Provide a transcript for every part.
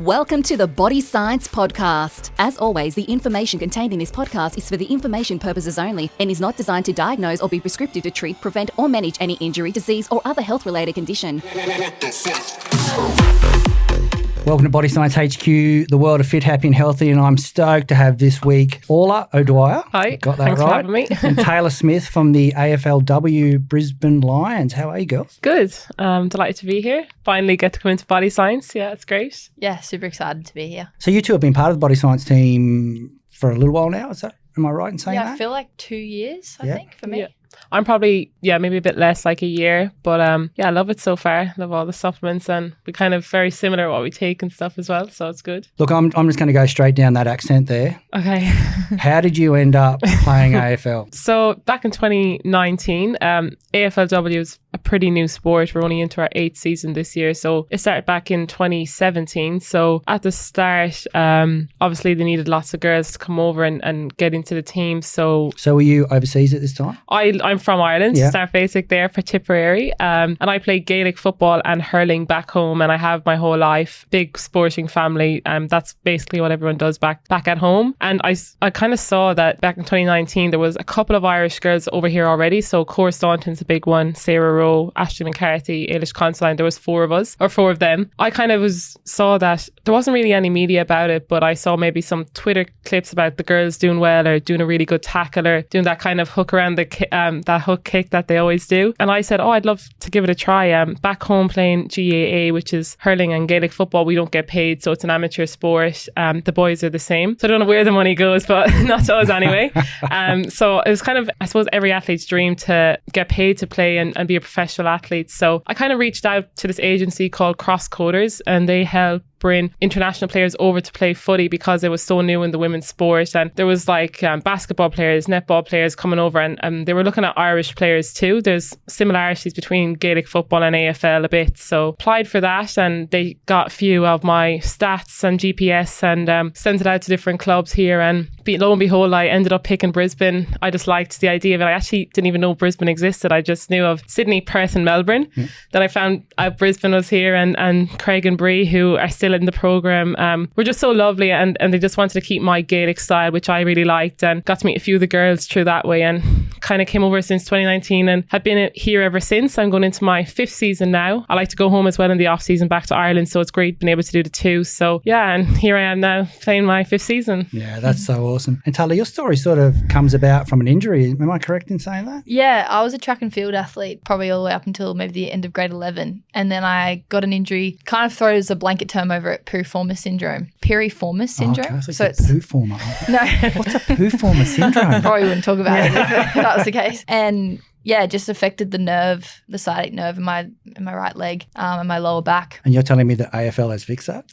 Welcome to the Body Science Podcast. As always, the information contained in this podcast is for the information purposes only and is not designed to diagnose or be prescriptive to treat, prevent, or manage any injury, disease, or other health-related condition. Welcome to Body Science HQ, the world of fit, happy and healthy, and I'm stoked to have this week Orla O'Dwyer. Hi, got that thanks right. for having me. And Taylor Smith from the AFLW Brisbane Lions. How are you girls? Good. Delighted to be here. Finally get to come into Body Science. Yeah, it's great. Yeah, super excited to be here. So you two have been part of the Body Science team for a little while now, is that? Am I right in saying that? Yeah, I feel like 2 years, I think, for me. Yeah. I'm probably, maybe a bit less, like a year. But I love it so far. Love all the supplements, and we kind of very similar what we take and stuff as well. So it's good. Look, I'm just going to go straight down that accent there. Okay. How did you end up playing AFL? So back in 2019, AFLW is a pretty new sport. We're only into our 8th season this year. So it started back in 2017. So at the start, obviously they needed lots of girls to come over and get into the team. So were you overseas at this time? I'm from Ireland, start basic there for Tipperary. And I played Gaelic football and hurling back home, and I have my whole life. Big sporting family. That's basically what everyone does back at home. And I kind of saw that back in 2019, there was a couple of Irish girls over here already. So Cora Staunton's a big one, Sarah Rowe, Ashley McCarthy, Ailish Consoline. There was 4 of them. I kind of saw that there wasn't really any media about it, but I saw maybe some Twitter clips about the girls doing well or doing a really good tackle or doing that kind of hook around that hook kick that they always do. And I said, I'd love to give it a try. Back home playing GAA, which is hurling and Gaelic football, we don't get paid, so it's an amateur sport. The boys are the same. So I don't know where the money goes, but not us anyway. So it was kind of, I suppose, every athlete's dream to get paid to play and be a professional athlete. So I kind of reached out to this agency called Cross Coders, and they help bring international players over to play footy because it was so new in the women's sport. And there was like basketball players, netball players coming over, and they were looking at Irish players too. There's similarities between Gaelic football and AFL a bit. So applied for that, and they got a few of my stats and GPS and sent it out to different clubs here. And lo and behold, I ended up picking Brisbane. I just liked the idea of it. I actually didn't even know Brisbane existed. I just knew of Sydney, Perth and Melbourne. Then I found out Brisbane was here, and Craig and Bree, who are still in the program, were just so lovely, and they just wanted to keep my Gaelic style, which I really liked, and got to meet a few of the girls through that way, and kind of came over since 2019 and have been here ever since. I'm going into my 5th season now. I like to go home as well in the off season back to Ireland, so it's great being able to do the 2. So and here I am now playing my 5th season. Yeah, that's so awesome. And Taylor, your story sort of comes about from an injury. Am I correct in saying that? Yeah, I was a track and field athlete probably all the way up until maybe the end of grade 11. And then I got an injury, kind of throws a blanket term over it, piriformis syndrome. Piriformis syndrome. Okay, so it's poo-former. No. What's a poo-former syndrome? Probably wouldn't talk about it if that was the case. And yeah, just affected the nerve, the sciatic nerve in my right leg and my lower back. And you're telling me that AFL has fixed that?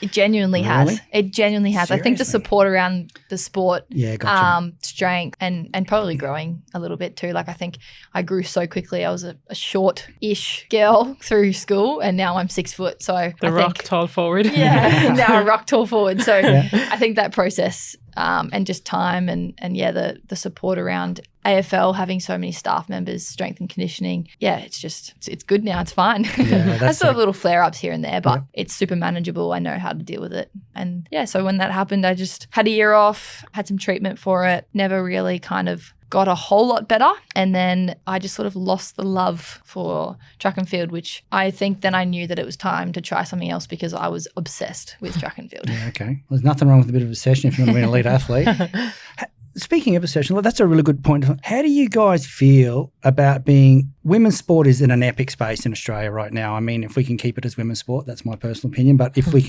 It genuinely has. It genuinely has. Seriously? I think the support around the sport, gotcha. strength and probably growing a little bit too. Like I think I grew so quickly. I was a short-ish girl through school, and now I'm 6 foot. So rock tall forward. Yeah, now I rock tall forward. So I think that process and just time and the support around AFL, having so many staff members, strength and conditioning. Yeah, it's good now. It's fine. Yeah, I still have little flare-ups here and there, but it's super manageable. I know how to deal with it. And so when that happened, I just had a year off, had some treatment for it, never really kind of got a whole lot better. And then I just sort of lost the love for track and field, which I think then I knew that it was time to try something else because I was obsessed with track and field. Yeah, okay. Well, there's nothing wrong with a bit of obsession if you want to be an elite athlete. Speaking of obsession, that's a really good point. How do you guys feel about being women's sport is in an epic space in Australia right now? I mean, if we can keep it as women's sport, that's my personal opinion. But if we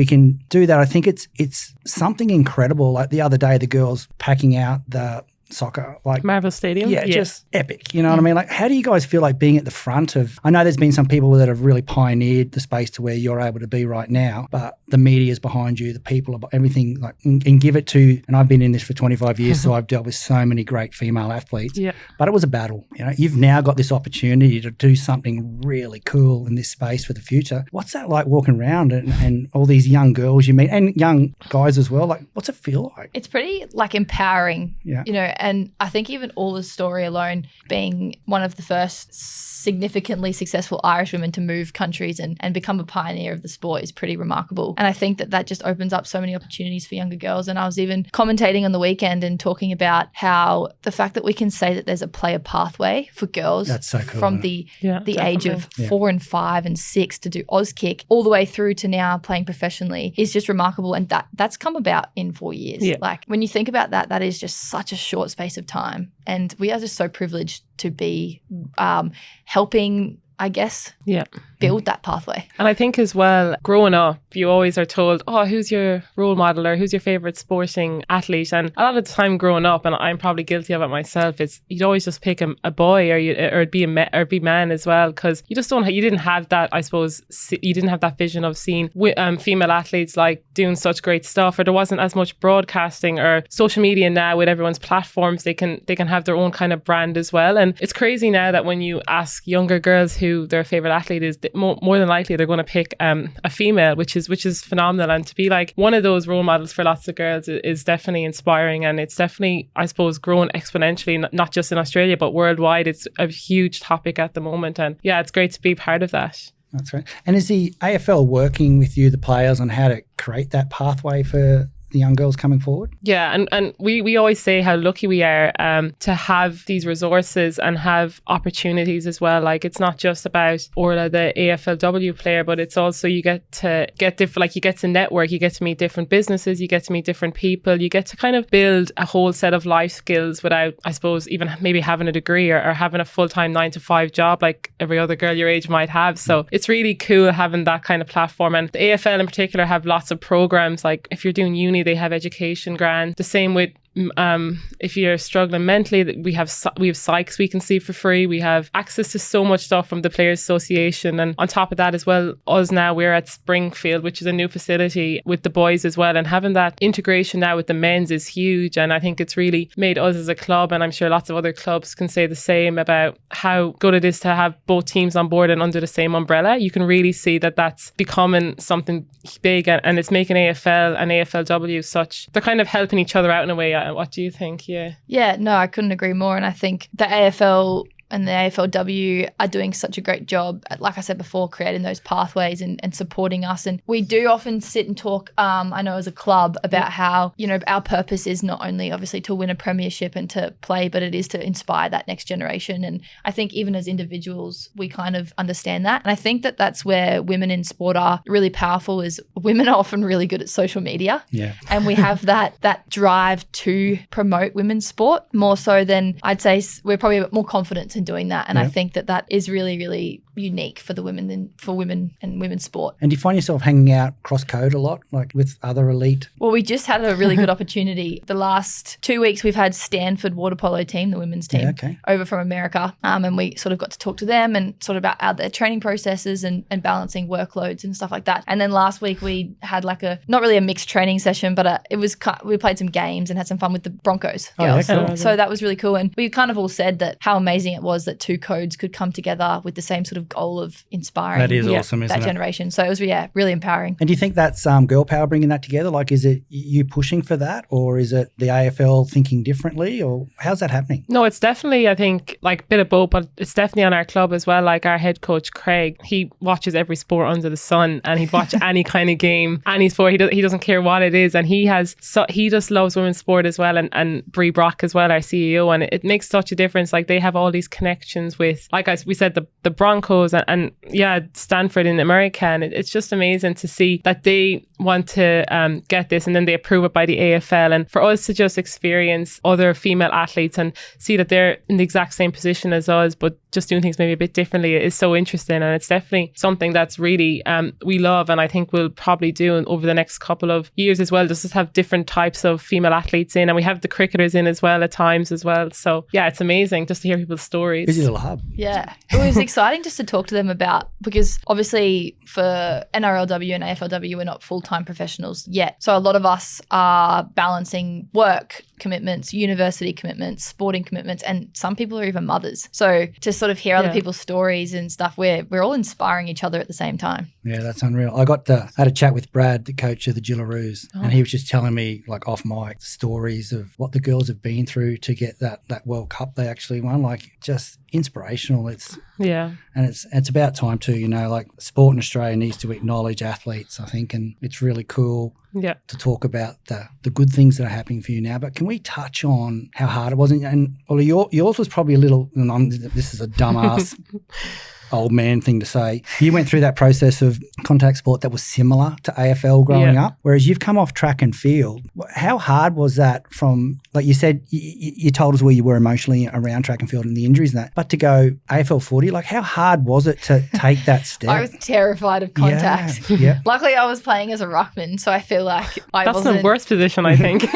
can do that, I think it's something incredible. Like the other day, the girls packing out the soccer, like Marvel Stadium. Yeah, just epic. You know what I mean? Like, how do you guys feel like being at the front of? I know there's been some people that have really pioneered the space to where you're able to be right now, but the media's behind you, the people, everything, like, and give it to. And I've been in this for 25 years, so I've dealt with so many great female athletes. Yeah, but it was a battle. You know, you've now got this opportunity to do something really cool in this space for the future. What's that like walking around and all these young girls you meet and young guys as well? Like, what's it feel like? It's pretty like empowering. Yeah, you know. And I think even Orla's story alone, being one of the first significantly successful Irish women to move countries and become a pioneer of the sport, is pretty remarkable. And I think that just opens up so many opportunities for younger girls. And I was even commentating on the weekend and talking about how the fact that we can say that there's a player pathway for girls That's so cool, from the age of 4 and 5 and 6 to do Auskick all the way through to now playing professionally is just remarkable. And that's come about in 4 years. Yeah. Like when you think about that, that is just such a short space of time. And we are just so privileged to be helping, I guess, build that pathway. And I think as well, growing up, you always are told, oh, who's your role model or who's your favourite sporting athlete? And a lot of the time growing up, and I'm probably guilty of it myself, it's you'd always just pick a boy or be man as well, because you just you didn't have that, I suppose, you didn't have that vision of seeing female athletes like doing such great stuff, or there wasn't as much broadcasting or social media now with everyone's platforms. They can have their own kind of brand as well. And it's crazy now that when you ask younger girls who their favourite athlete is, more than likely they're going to pick a female, which is phenomenal. And to be like one of those role models for lots of girls is definitely inspiring, and it's definitely, I suppose, grown exponentially, not just in Australia but worldwide. It's a huge topic at the moment, and yeah, it's great to be part of that. That's right. And is the AFL working with you, the players, on how to create that pathway for the young girls coming forward? Yeah, and we always say how lucky we are to have these resources and have opportunities as well. Like, it's not just about Orla, the AFLW player, but it's also you get to different, like you get to network, you get to meet different businesses, you get to meet different people, you get to kind of build a whole set of life skills without, I suppose, even maybe having a degree or having a full-time 9-to-5 job like every other girl your age might have. So it's really cool having that kind of platform. And the AFL in particular have lots of programs. Like if you're doing uni, they have education grants. The same with if you're struggling mentally, we have psychs we can see for free. We have access to so much stuff from the Players Association, and on top of that as well, we're at Springfield, which is a new facility with the boys as well, and having that integration now with the men's is huge. And I think it's really made us as a club, and I'm sure lots of other clubs can say the same about how good it is to have both teams on board and under the same umbrella. You can really see that that's becoming something big, and it's making AFL and AFLW they're kind of helping each other out in a way. What do you think? Yeah, no, I couldn't agree more. And I think the AFL and the AFLW are doing such a great job at, like I said before, creating those pathways and supporting us. And we do often sit and talk, I know as a club, about how, our purpose is not only obviously to win a premiership and to play, but it is to inspire that next generation. And I think even as individuals, we kind of understand that. And I think that that's where women in sport are really powerful, is women are often really good at social media. Yeah. And we have that drive to promote women's sport more so than, I'd say we're probably more confident in doing that. And I think that is really, really unique for the women and women's sport. And do you find yourself hanging out cross-code a lot, like with other elite? Well, we just had a really good opportunity. The last 2 weeks we've had Stanford water polo team, the women's team, over from America. And we sort of got to talk to them and sort of about their training processes and balancing workloads and stuff like that. And then last week we had like not really a mixed training session, but we played some games and had some fun with the Broncos girls. Cool. So that was really cool. And we kind of all said that how amazing it was that two codes could come together with the same sort of goal of inspiring that is awesome, isn't that it? generation. So it was really empowering. And do you think that's girl power bringing that together? Like, is it you pushing for that, or is it the AFL thinking differently, or how's that happening? No, it's definitely, I think, like a bit of both, but it's definitely on our club as well. Like our head coach Craig, he watches every sport under the sun, and he'd watch any kind of game, any sport. He doesn't care what it is, and he just loves women's sport as well. And Bree Brock as well, our CEO, and it makes such a difference. Like they have all these connections with, like we said, the Broncos and Stanford in America, and it's just amazing to see that they want to get this, and then they approve it by the AFL. And for us to just experience other female athletes and see that they're in the exact same position as us, but just doing things maybe a bit differently, is so interesting. And it's definitely something that's really we love, and I think we'll probably do over the next couple of years as well, just to have different types of female athletes in, and we have the cricketers in as well at times as well. So yeah, it's amazing just to hear people's stories. Busy little hub. Yeah, it was exciting just to talk to them about, because obviously for NRLW and AFLW we're not full-time professionals yet, so a lot of us are balancing work commitments, university commitments, sporting commitments, and some people are even mothers. So to sort of hear other people's stories and stuff, we're all inspiring each other at the same time. Yeah, that's unreal. I had a chat with Brad, the coach of the Gillaroos, and he was just telling me, like off mic, stories of what the girls have been through to get that World Cup they actually won. Like, just inspirational. And it's about time too. You know, like sport in Australia needs to acknowledge athletes, I think, and it's really cool. Yeah. To talk about the good things that are happening for you now. But can we touch on how hard it was? And well, yours was probably a little, and this is a dumbass old man thing to say. You went through that process of contact sport that was similar to AFL growing up, whereas you've come off track and field. How hard was that from, like you said, you told us where you were emotionally around track and field and the injuries and that, but to go AFL footy, like how hard was it to take that step? I was terrified of contact. Yeah. Luckily, I was playing as a ruckman, so I feel like That's the worst position, I think,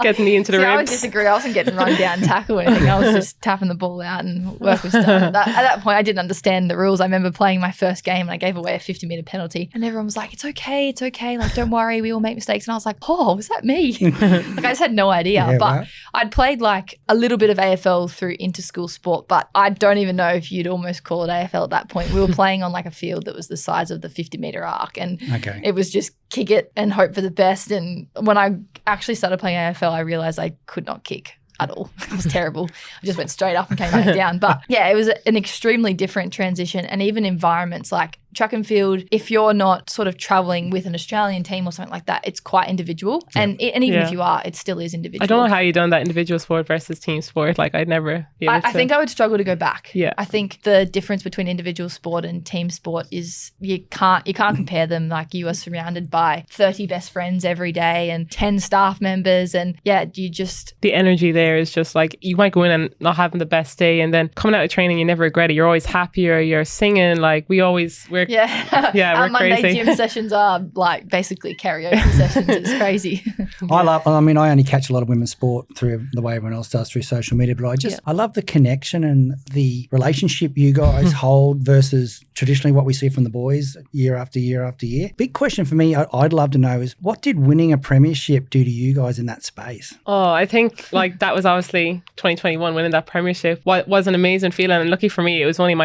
getting knee into the ribs. I would disagree. I wasn't getting run down, tackle or anything. I was just tapping the ball out and work was done. At that point, I didn't understand the rules. I remember playing my first game and I gave away a 50-metre penalty and everyone was like, it's okay. Like, don't worry. We all make mistakes. And I was like, oh, was that me? Like, I just had no idea. But I'd played like a little bit of AFL through inter-school sport, but I don't even know if you'd almost call it AFL at that point. We were playing on like a field that was the size of the 50-metre arc and it was just kick it and hope for the best. And when I actually started playing AFL, I realised I could not kick at all. It was terrible. I just went straight up and came back down. But yeah, it was an extremely different transition. And even environments like track and field, if you're not sort of traveling with an Australian team or something like that, it's quite individual. And even if you are, it still is individual. I don't know how you done that individual sport versus team sport. Like, I'd never be able to. I think I would struggle to go back. Yeah. I think the difference between individual sport and team sport is you can't compare them. Like, you are surrounded by 30 best friends every day and 10 staff members, and you just, the energy there is just like, you might go in and not having the best day, and then coming out of training, you never regret it. You're always happier. You're singing. Like, we're our Monday crazy. gym sessions are like basically karaoke sessions. It's crazy. I only catch a lot of women's sport through the way everyone else does through social media, but I love the connection and the relationship you guys hold versus traditionally what we see from the boys year after year after year. Big question for me, I'd love to know is, what did winning a premiership do to you guys in that space? Oh, I think like that was obviously 2021, winning that premiership was an amazing feeling. And lucky for me, it was only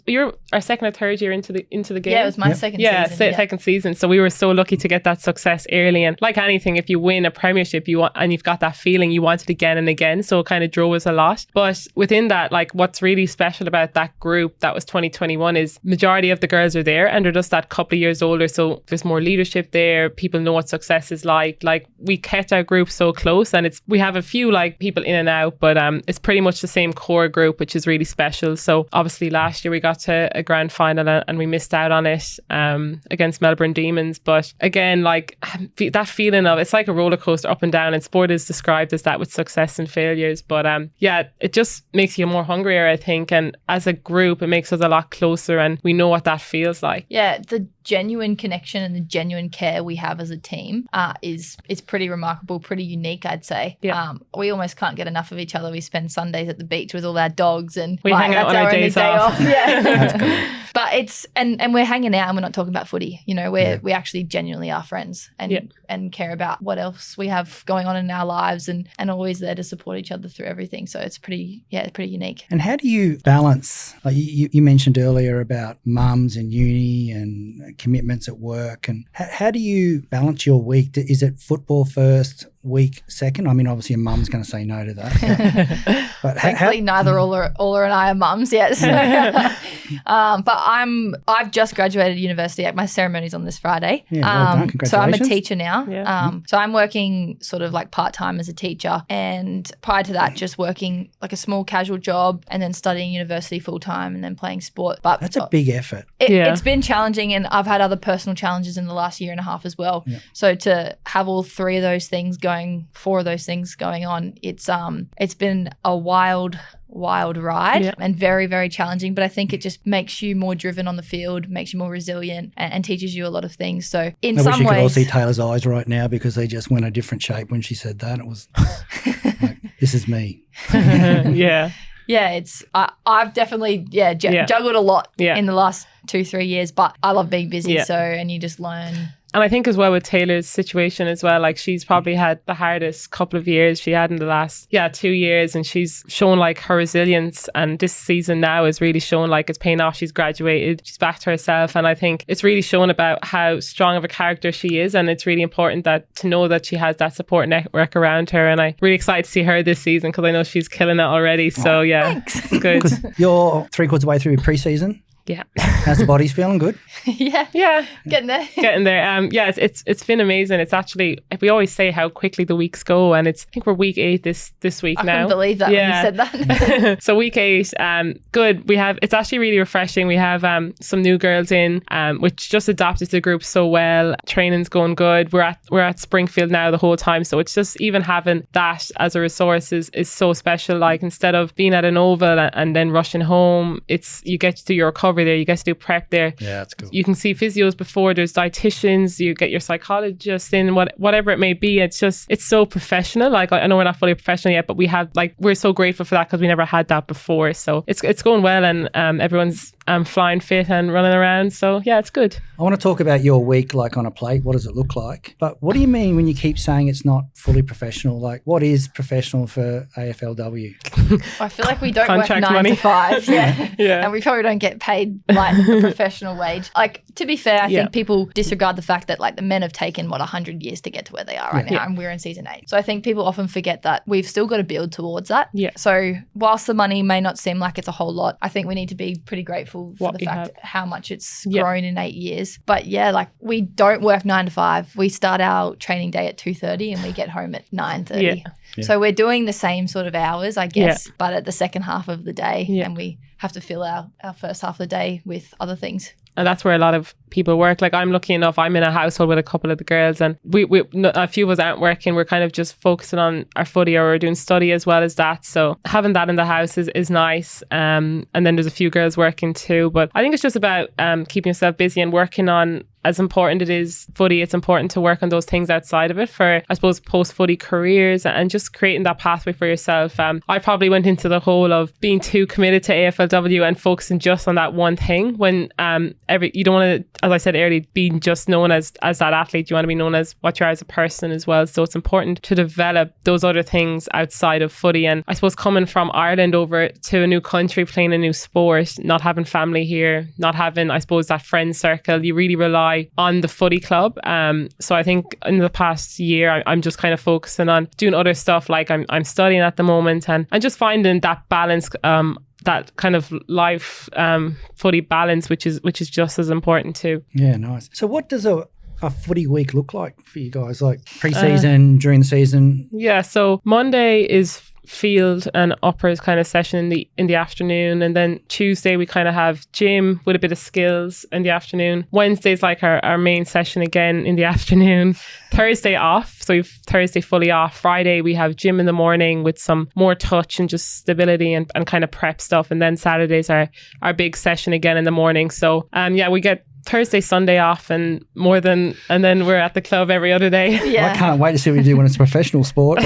you're our second or third year into the game. Yeah, it was my second season. Second season. So we were so lucky to get that success early. And like anything, if you win a premiership, and you've got that feeling, you want it again and again. So it kind of drove us a lot. But within that, like, what's really special about that group that was 2021 is majority of the girls are there and they're just that couple of years older. So there's more leadership there. People know what success is like. Like, we kept our group so close, and we have a few like people in and out, but it's pretty much the same core group, which is really special. So obviously last year we got to a grand final and we missed out on it against Melbourne Demons. But again, like, that feeling of, it's like a roller coaster up and down, and sport is described as that with success and failures. But it just makes you more hungrier, I think. And as a group, it makes us a lot closer, and we know what that feels like. Yeah, the genuine connection and the genuine care we have as a team is pretty remarkable, pretty unique, I'd say. Yeah. We almost can't get enough of each other. We spend Sundays at the beach with all our dogs, and we hang out on our days off. Yeah. But it's and we're hanging out and we're not talking about footy. You know, we actually genuinely are friends and care about what else we have going on in our lives, and always there to support each other through everything. So it's pretty unique. And how do you balance, like you mentioned earlier about mums and uni and commitments at work, and how do you balance your week? Is it football first, week second? I mean, obviously your mum's going to say no to that. But thankfully, neither Orla and I are mums yet. So. But I've just graduated university. My ceremony's on this Friday. Yeah, well done. Congratulations. So I'm a teacher now. Yeah. So I'm working sort of like part-time as a teacher, and prior to that, just working like a small casual job, and then studying university full-time, and then playing sport. But that's a big effort. It's been challenging, and I've had other personal challenges in the last year and a half as well. Yeah. So to have all four of those things going on, it's been a wild ride and very, very challenging. But I think it just makes you more driven on the field, makes you more resilient, and teaches you a lot of things. So in some ways, I wish you could all see Taylor's eyes right now, because they just went a different shape when she said that. It was like, this is me. Yeah. Yeah, I've definitely juggled a lot in the last 2-3 years, but I love being busy. So, and you just learn And I think as well with Taylor's situation as well, like she's probably had the hardest couple of years she had in the last 2 years, and she's shown like her resilience, and this season now is really shown like it's paying off. She's graduated, she's back to herself, and I think it's really shown about how strong of a character she is, and it's really important that to know that she has that support network around her, and I'm really excited to see her this season because I know she's killing it already. So it's good. You're 3/4 way through pre-season. Yeah. How's the body's feeling? Good? Yeah. Getting there. It's been amazing. It's actually, we always say how quickly the weeks go, and I think we're week 8 this week now. I couldn't believe that when you said that. So week 8, good. It's actually really refreshing. We have some new girls in, which just adapted to the group so well. Training's going good. We're at Springfield now the whole time, so it's just even having that as a resource is so special. Like instead of being at an oval and then rushing home, you get to do your recovery there, you get to do prep there. Yeah, that's cool. You can see physios before, there's dietitians, you get your psychologist in, whatever it may be. It's so professional. Like I know we're not fully professional yet, but we're so grateful for that because we never had that before. So it's going well, and everyone's flying fit and running around. So yeah, it's good. I want to talk about your week, like on a plate. What does it look like? But what do you mean when you keep saying it's not fully professional? Like what is professional for AFLW? I feel like we don't Contract work 9 money. to 5. Yeah. And we probably don't get paid like the professional wage. Like, to be fair, I think people disregard the fact that like the men have taken 100 years to get to where they are right now, and we're in season 8. So I think people often forget that we've still got to build towards that. Yeah. So whilst the money may not seem like it's a whole lot, I think we need to be pretty grateful for the fact how much it's grown in 8 years. But like we don't work 9 to 5. We start our training day at 2:30 and we get home at 9:30. Yeah. So we're doing the same sort of hours, I guess, but at the second half of the day, and we have to fill our first half of the day with other things. And that's where a lot of people work. Like I'm lucky enough, I'm in a household with a couple of the girls, and a few of us aren't working. We're kind of just focusing on our footy, or we're doing study as well as that. So having that in the house is nice. And then there's a few girls working too. But I think it's just about keeping yourself busy and working on, as important it is footy, it's important to work on those things outside of it for, I suppose, post-footy careers, and just creating that pathway for yourself. I probably went into the whole of being too committed to AFLW and focusing just on that one thing when you don't want to, as I said earlier, be just known as that athlete. You want to be known as what you are as a person as well. So it's important to develop those other things outside of footy. And I suppose coming from Ireland over to a new country, playing a new sport, not having family here, not having, I suppose, that friend circle, you really rely on the footy club. So I think in the past year, I'm just kind of focusing on doing other stuff. Like I'm studying at the moment, and just finding that balance, that kind of life footy balance, which is just as important too. Yeah, nice. So what does a footy week look like for you guys? Like pre-season, during the season? Yeah, so Monday is field and uppers kind of session in the afternoon, and then Tuesday we kind of have gym with a bit of skills in the afternoon. Wednesday's like our main session again in the afternoon. Thursday off, so we've Thursday fully off. Friday we have gym in the morning with some more touch and just stability and kind of prep stuff, and then Saturday's our big session again in the morning. So we get Thursday, Sunday off, and then we're at the club every other day. Yeah. I can't wait to see what you do when it's a professional sport.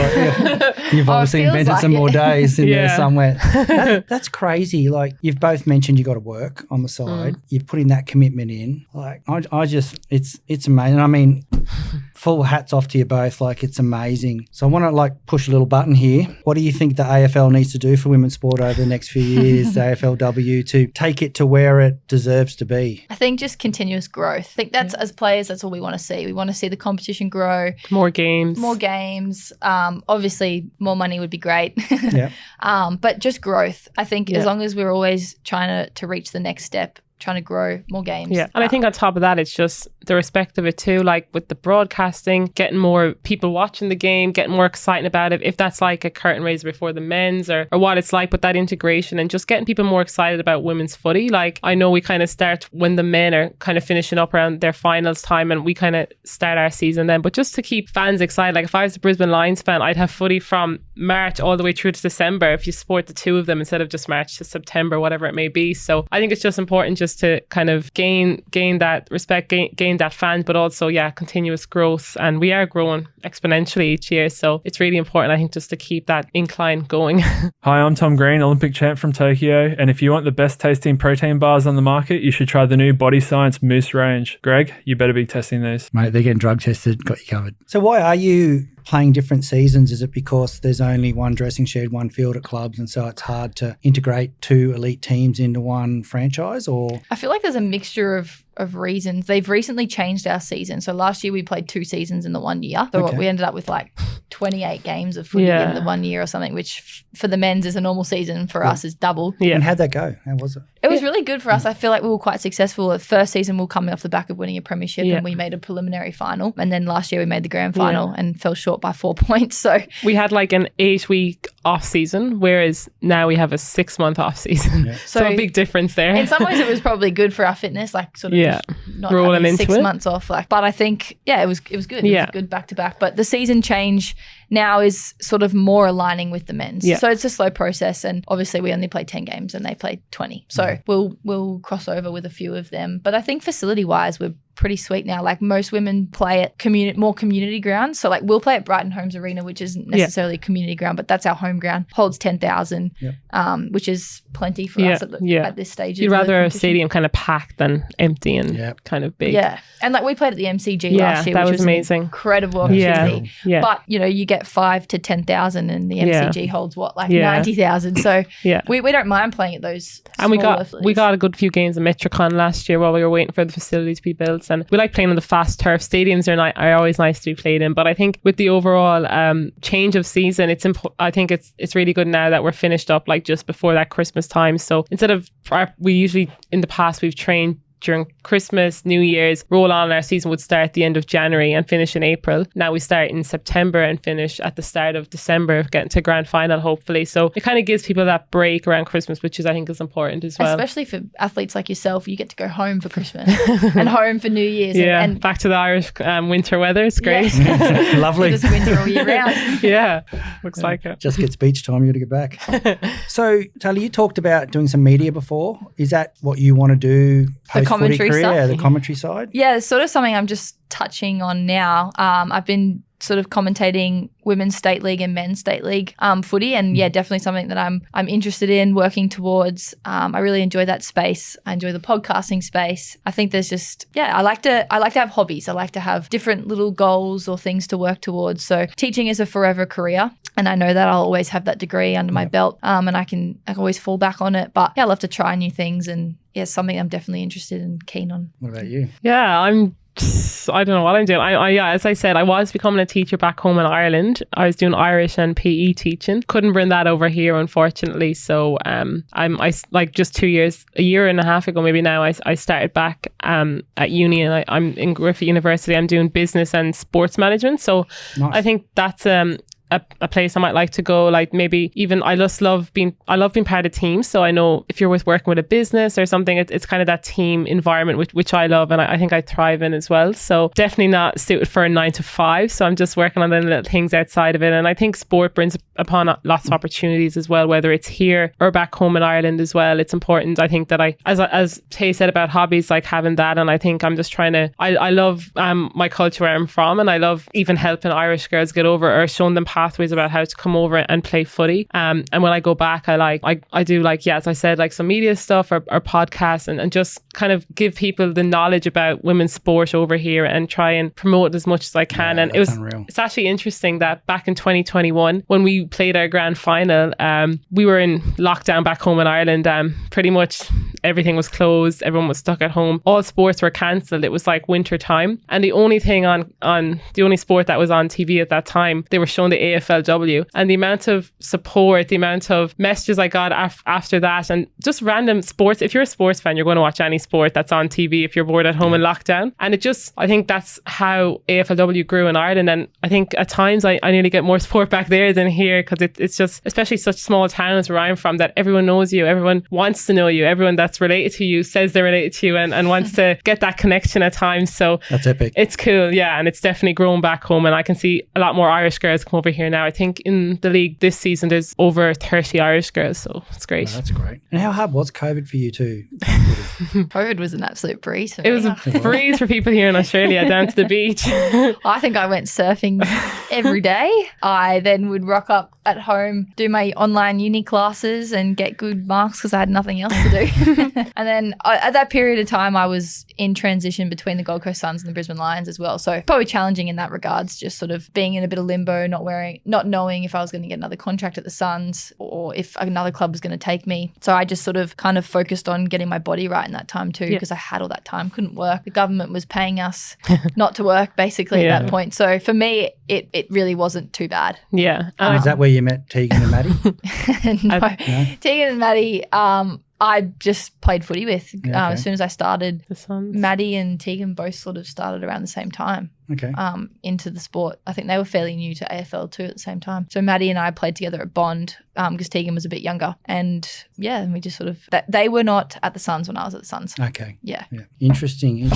You've obviously invented some more days in there somewhere. That's crazy. Like you've both mentioned you got to work on the side. You've put in that commitment in. Like I just, it's amazing. I mean, full hats off to you both. Like it's amazing. So I want to like push a little button here. What do you think the AFL needs to do for women's sport over the next few years, the AFLW, to take it to where it deserves to be? I think just continuous growth. I think that's, as players, that's all we want to see. We want to see the competition grow. More games. Obviously, more money would be great. But just growth. I think as long as we're always trying to reach the next step, trying to grow more games. Yeah. And I think on top of that, it's just the respect of it too, like with the broadcasting, getting more people watching the game, getting more excited about it. If that's like a curtain raiser before the men's or what it's like, but that integration and just getting people more excited about women's footy. Like I know we kind of start when the men are kind of finishing up around their finals time, and we kind of start our season then. But just to keep fans excited, like if I was a Brisbane Lions fan, I'd have footy from March all the way through to December if you sport the two of them instead of just March to September, whatever it may be. So I think it's just important just just to kind of gain that respect, gain that fans, but also, continuous growth. And we are growing exponentially each year. So it's really important, I think, just to keep that incline going. Hi, I'm Tom Green, Olympic champ from Tokyo. And if you want the best tasting protein bars on the market, you should try the new Body Science Mousse range. Greg, you better be testing these. Mate, they're getting drug tested, got you covered. So why are you playing different seasons? Is it because there's only one dressing shed, one field at clubs, and so it's hard to integrate two elite teams into one franchise? Or I feel like there's a mixture of reasons. They've recently changed our season. So last year we played 2 seasons in the 1 year. So we ended up with like 28 games of footy in the 1 year or something, which for the men's is a normal season. For us is double. Yeah. And how'd that go? How was it? It was really good for us. I feel like we were quite successful. The first season we were coming off the back of winning a premiership and we made a preliminary final. And then last year we made the grand final and fell short by 4 points. So we had like an 8-week off season, whereas now we have a 6-month off season. Yeah. So a big difference there. In some ways it was probably good for our fitness, like sort of not rolling having 6 months off. Like, but I think it was good. It was good back to back. But the season change now is sort of more aligning with the men's. So it's a slow process, and obviously we only played 10 games and they played 20. So we'll cross over with a few of them. But I think facility wise we're pretty sweet now. Like most women play at more community grounds. So like we'll play at Brighton Homes Arena, which isn't necessarily a community ground, but that's our home ground. Holds 10,000, which is plenty for us at this stage. You'd rather a stadium kind of packed than empty and kind of big. Yeah. And like we played at the MCG last year, which was amazing. Incredible opportunity. Yeah. But you get 5 to 10,000 and the MCG holds 90,000. So we don't mind playing at those. And we got a good few games of Metricon last year while we were waiting for the facility to be built. And we like playing on the fast turf. Stadiums are always nice to be played in. But I think with the overall change of season, I think it's really good now that we're finished up like just before that Christmas time. So instead of we usually in the past we've trained during Christmas, New Year's, roll on. Our season would start at the end of January and finish in April. Now we start in September and finish at the start of December, getting to grand final hopefully. So it kind of gives people that break around Christmas, which I think is important as well. Especially for athletes like yourself, you get to go home for Christmas and home for New Year's. And back to the Irish winter weather. It's great. Lovely. Just winter all year round. Looks like it. Just gets beach time, you got to get back. So Taylor, you talked about doing some media before. Is that what you want to do? The commentary career, stuff? The commentary side? Yeah, it's sort of something I'm just touching on now. I've been sort of commentating women's state league and men's state league footy, and definitely something that I'm interested in working towards. I really enjoy that space. I enjoy the podcasting space. I think there's just I like to have hobbies. I like to have different little goals or things to work towards. So teaching is a forever career, and I know that I'll always have that degree under my belt, and I can always fall back on it. But I love to try new things, and it's something I'm definitely interested and keen on. What about you? I don't know what I'm doing. As I said, I was becoming a teacher back home in Ireland. I was doing Irish and PE teaching. Couldn't bring that over here, unfortunately. So I just 2 years, a year and a half ago, maybe now, I started back at uni, and I'm in Griffith University. I'm doing business and sports management. So nice. I think that's a place I might like to go. Like maybe even I love being part of teams. So I know if you're working with a business or something, it's kind of that team environment which I love, and I think I thrive in as well. So definitely not suited for a 9 to 5. So I'm just working on the little things outside of it. And I think sport brings upon lots of opportunities as well, whether it's here or back home in Ireland as well. It's important. I think that as Tay said about hobbies, like having that. And I think I'm just trying to, I love my culture where I'm from, and I love even helping Irish girls get over or showing them pathways about how to come over and play footy. And when I go back, I do as I said, like some media stuff or podcasts, and just kind of give people the knowledge about women's sport over here and try and promote it as much as I can. And it's actually interesting that back in 2021, when we played our grand final, we were in lockdown back home in Ireland. Pretty much everything was closed. Everyone was stuck at home. All sports were cancelled. It was like winter time. And the only thing on the only sport that was on TV at that time, they were showing the AFLW. And the amount of support, the amount of messages I got after that, and just random sports. If you're a sports fan, you're going to watch any sport that's on TV if you're bored at home in lockdown. And I think that's how AFLW grew in Ireland. And I think at times I nearly get more support back there than here, because it's just, especially such small towns where I'm from, that everyone knows you, everyone wants to know you, everyone that's that's related to you says they're related to you and wants to get that connection at times. So that's epic. It's cool, yeah, and it's definitely grown back home, and I can see a lot more Irish girls come over here now. I think in the league this season there's over 30 Irish girls, so it's great. Oh, that's great. And how hard was COVID for you too? COVID was an absolute breeze for me. It was a breeze for people here in Australia, down to the beach. I think I went surfing every day. I then would rock up at home, do my online uni classes and get good marks because I had nothing else to do. And then at that period of time, I was in transition between the Gold Coast Suns and the Brisbane Lions as well. So probably challenging in that regards, just sort of being in a bit of limbo, not knowing if I was going to get another contract at the Suns or if another club was going to take me. So I just sort of kind of focused on getting my body right in that time too, because I had all that time, couldn't work. The government was paying us not to work basically at that point. So for me, it really wasn't too bad. Yeah. Is that where you met Tegan and Maddie? No. Tegan and Maddie, I just played footy with. As soon as I started, the Suns. Maddie and Tegan both sort of started around the same time. Okay. Into the sport. I think they were fairly new to AFL2 at the same time. So Maddie and I played together at Bond because Tegan was a bit younger. And and we just sort of, they were not at the Suns when I was at the Suns. Okay. Yeah. Interesting.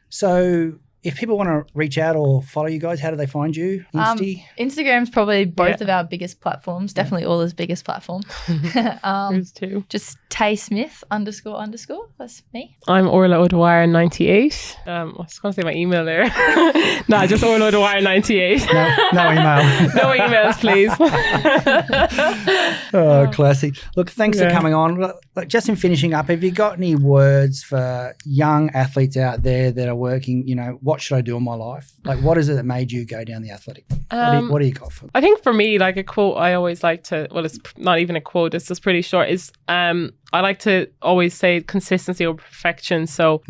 So if people want to reach out or follow you guys, how do they find you? Instagram's probably both of our biggest platforms. Definitely Orla's biggest platform. Yours too. Just Tay Smith __. That's me. I'm Orla O'Dwyer 98. I was going to say my email there. No, just Orla O'Dwyer 98. No email. No emails, please. Oh, classic. Look, thanks for coming on. Look, just in finishing up, have you got any words for young athletes out there that are working, what should I do in my life? Like, what is it that made you go down the athletic? What do you got for them? I think for me, like a quote I always like to, well, it's not even a quote, it's just pretty short, is I like to always say consistency over perfection. So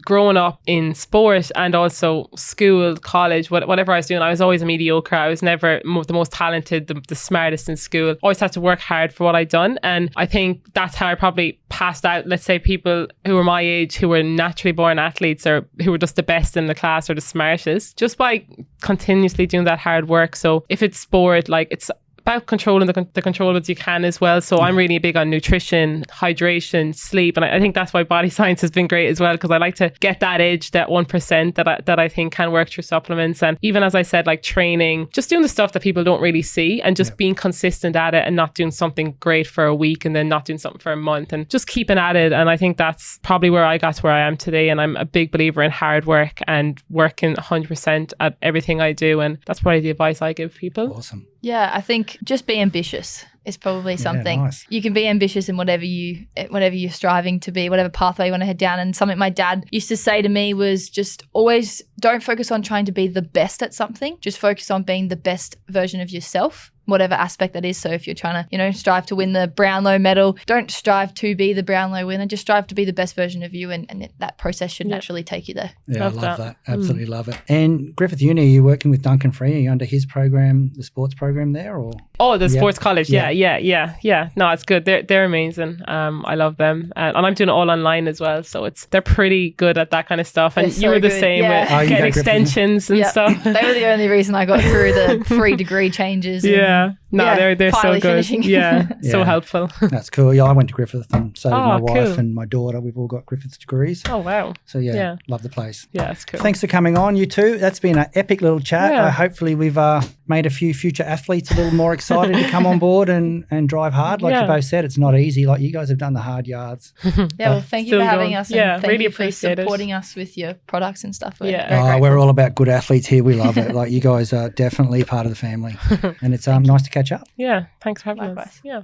growing up in sport and also school, college, whatever I was doing, I was always a mediocre. I was never the most talented, the smartest in school. Always had to work hard for what I'd done. And I think that's how I probably passed out, let's say, people who were my age, who were naturally born athletes or who were just the best in the class or the smartest, just by continuously doing that hard work. So if it's sport, like it's about controlling the controllables you can as well. So I'm really big on nutrition, hydration, sleep. And I think that's why body science has been great as well, because I like to get that edge, that 1% that I think can work through supplements. And even as I said, like training, just doing the stuff that people don't really see and just being consistent at it and not doing something great for a week and then not doing something for a month and just keeping at it. And I think that's probably where I got to where I am today. And I'm a big believer in hard work and working 100% at everything I do. And that's probably the advice I give people. Awesome. Yeah, I think just be ambitious is probably something. Nice. You can be ambitious in whatever you're striving to be, whatever pathway you want to head down. And something my dad used to say to me was just always don't focus on trying to be the best at something. Just focus on being the best version of yourself, whatever aspect that is. So if you're trying to, strive to win the Brownlow medal, don't strive to be the Brownlow winner. Just strive to be the best version of you, and that process should naturally take you there. Yeah, I love that. Absolutely love it. And Griffith Uni, are you working with Duncan Free? Are you under his program, the sports program there, or? Oh, the sports college. Yeah. No, it's good. They're amazing. I love them, and I'm doing it all online as well. So they're pretty good at that kind of stuff. And you were the same with getting extensions and stuff. They were the only reason I got through the 3 degree changes. They're so good. Finishing. So helpful. That's cool. Yeah, I went to Griffith, and so did my wife cool. and my daughter. We've all got Griffith degrees. Oh wow. So love the place. Yeah, it's cool. Thanks for coming on, you two. That's been an epic little chat. Hopefully we've made a few future athletes a little more excited to come on board and drive hard. Like you both said, it's not easy. Like you guys have done the hard yards. Well, thank you for having us. And thank really you for appreciate supporting us with your products and stuff. We're all about good athletes here. We love it. Like you guys are definitely part of the family. And it's nice to catch up. Yeah, thanks for having us. Yeah.